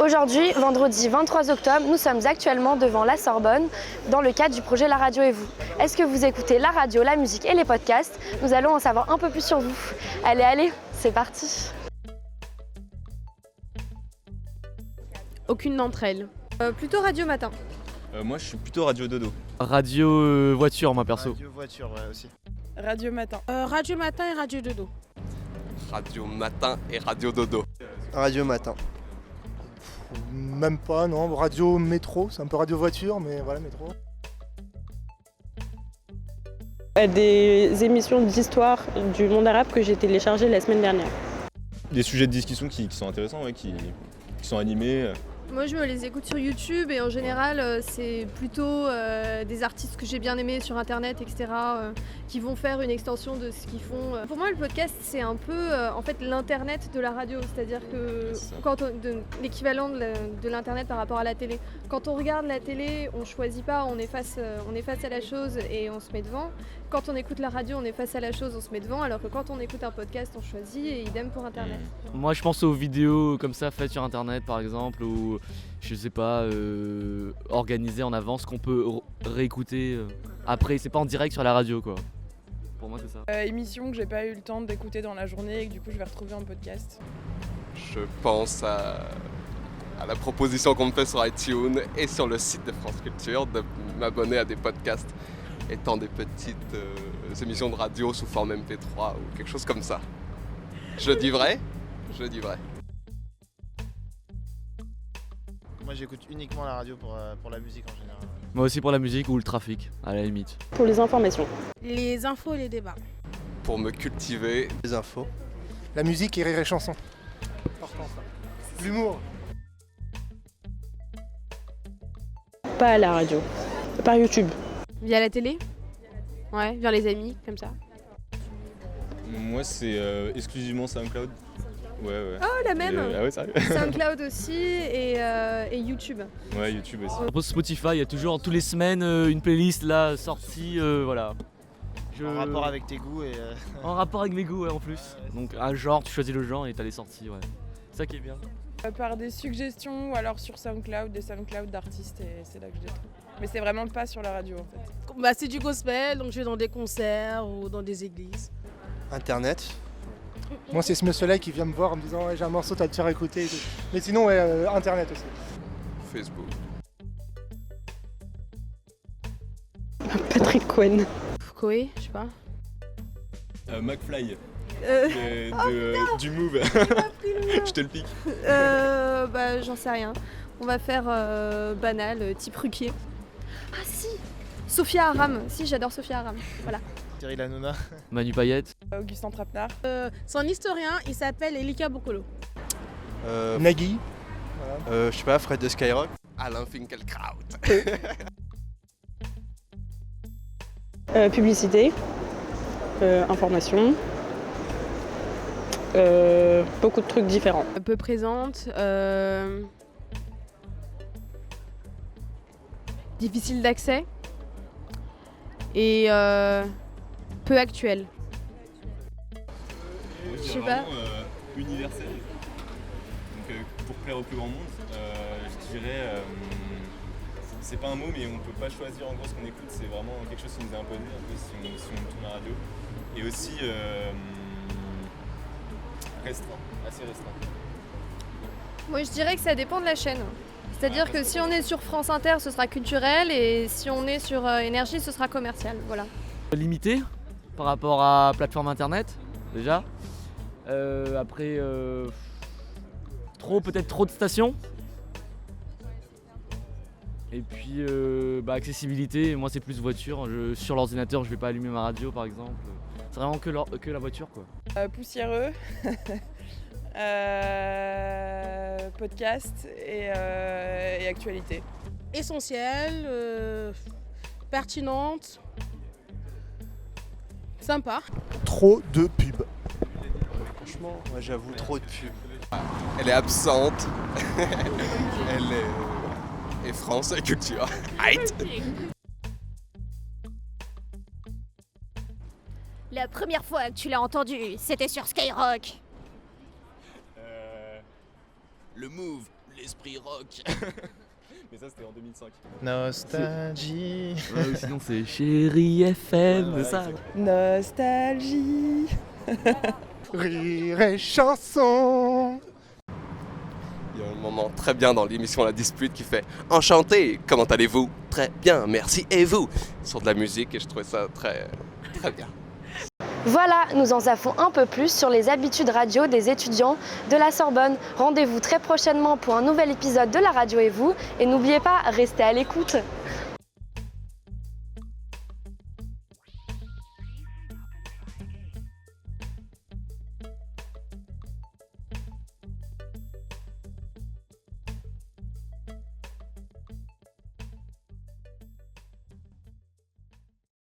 Aujourd'hui, vendredi 23 octobre, nous sommes actuellement devant la Sorbonne dans le cadre du projet La Radio et vous. Est-ce que vous écoutez la radio, la musique et les podcasts? Nous allons en savoir un peu plus sur vous. Allez, c'est parti! Aucune d'entre elles. Plutôt radio matin. Moi je suis plutôt radio dodo. Radio voiture moi perso. Radio voiture ouais, aussi. Radio matin. Radio matin et radio dodo. Radio matin et radio dodo. Radio matin. Même pas, non. Radio métro, c'est un peu radio voiture, mais voilà, métro. Des émissions d'histoire du monde arabe que j'ai téléchargées la semaine dernière. Des sujets de discussion qui sont intéressants, ouais, qui sont animés. Moi je me les écoute sur YouTube et en général c'est plutôt des artistes que j'ai bien aimés sur internet, etc. Qui vont faire une extension de ce qu'ils font. Pour moi le podcast c'est un peu en fait l'internet de la radio, c'est-à-dire que l'équivalent de l'internet par rapport à la télé. Quand on regarde la télé, on choisit pas, on est face à la chose et on se met devant. Quand on écoute la radio, on est face à la chose, on se met devant, alors que quand on écoute un podcast, on choisit et idem pour internet. Moi je pense aux vidéos comme ça faites sur internet par exemple, ou je sais pas, organisées en avance qu'on peut réécouter après, c'est pas en direct sur la radio quoi. Pour moi c'est ça. Émission que j'ai pas eu le temps d'écouter dans la journée et que du coup je vais retrouver en podcast. Je pense à la proposition qu'on me fait sur iTunes et sur le site de France Culture de m'abonner à des podcasts étant des petites émissions de radio sous forme MP3 ou quelque chose comme ça. Je dis vrai. Moi j'écoute uniquement la radio pour la musique en général. Moi aussi pour la musique ou le trafic, à la limite. Pour les informations. Les infos et les débats. Pour me cultiver. Les infos. La musique et rire et chanson. Important ça. L'humour. Pas à la radio. Par YouTube. Via la télé? Ouais, vers les amis, comme ça. Moi c'est exclusivement SoundCloud. Ouais. Oh la même Ah ouais sérieux. SoundCloud aussi et YouTube. Ouais YouTube aussi. Après Spotify, il y a toujours tous les semaines une playlist là sortie, voilà. En rapport avec tes goûts et... En rapport avec mes goûts ouais, en plus. Donc un genre, tu choisis le genre et t'as les sorties, ouais. C'est ça qui est bien. Par des suggestions ou alors sur SoundCloud, des SoundCloud d'artistes et c'est là que je les trouve. Mais c'est vraiment pas sur la radio en fait. Bah, c'est du gospel, donc je vais dans des concerts ou dans des églises. Internet. Moi, c'est ce monsieur-là qui vient me voir en me disant ouais, j'ai un morceau, t'as te faire écouter. Et tout. Mais sinon, ouais, Internet aussi. Facebook. Patrick Cohen. Koé, je sais pas. McFly. Du Move. Je te le pique. Bah j'en sais rien. On va faire banal, type Ruquier. Ah si, Sophia Aram. Si, j'adore Sophia Aram. Voilà. Thierry Lanouna. Manu Payette. Augustin Trapenard. C'est un historien, il s'appelle Elika Bokolo. Nagui. Je sais pas, Fred de Skyrock. Alain Finkielkraut. Publicité. Information. Beaucoup de trucs différents. Peu présente. Difficile d'accès. Et peu actuel. Moi, Je sais pas. Universel. Donc pour plaire au plus grand monde, je dirais... c'est pas un mot mais on peut pas choisir en gros ce qu'on écoute, c'est vraiment quelque chose qui nous est imposé un peu si on tourne la radio. Et aussi restreint, assez restreint. Moi je dirais que ça dépend de la chaîne. C'est-à-dire que si on est sur France Inter, ce sera culturel et si on est sur Énergie, ce sera commercial. Voilà. Limité par rapport à plateforme internet déjà. Après peut-être trop de stations. Et puis accessibilité, moi c'est plus voiture. Sur l'ordinateur je vais pas allumer ma radio par exemple. C'est vraiment que la voiture quoi. Poussiéreux. Podcast et actualité. Essentielle, pertinente, sympa. Trop de pubs. Franchement, moi j'avoue trop de pubs. Elle est absente. Elle est... Et France et culture. Aïe. La première fois que tu l'as entendu, c'était sur Skyrock. Le Move, l'esprit rock. Mais ça, c'était en 2005. Nostalgie. Ouais, ou sinon c'est Chérie FM, Ouais, ça. exactement. Nostalgie. Rire et chanson. Il y a un moment très bien dans l'émission La Dispute qui fait « Enchanté, comment allez-vous ?»« Très bien, merci, et vous ?» Sur de la musique et je trouvais ça très, très bien. Voilà, nous en savons un peu plus sur les habitudes radio des étudiants de la Sorbonne. Rendez-vous très prochainement pour un nouvel épisode de La Radio et vous. Et n'oubliez pas, restez à l'écoute.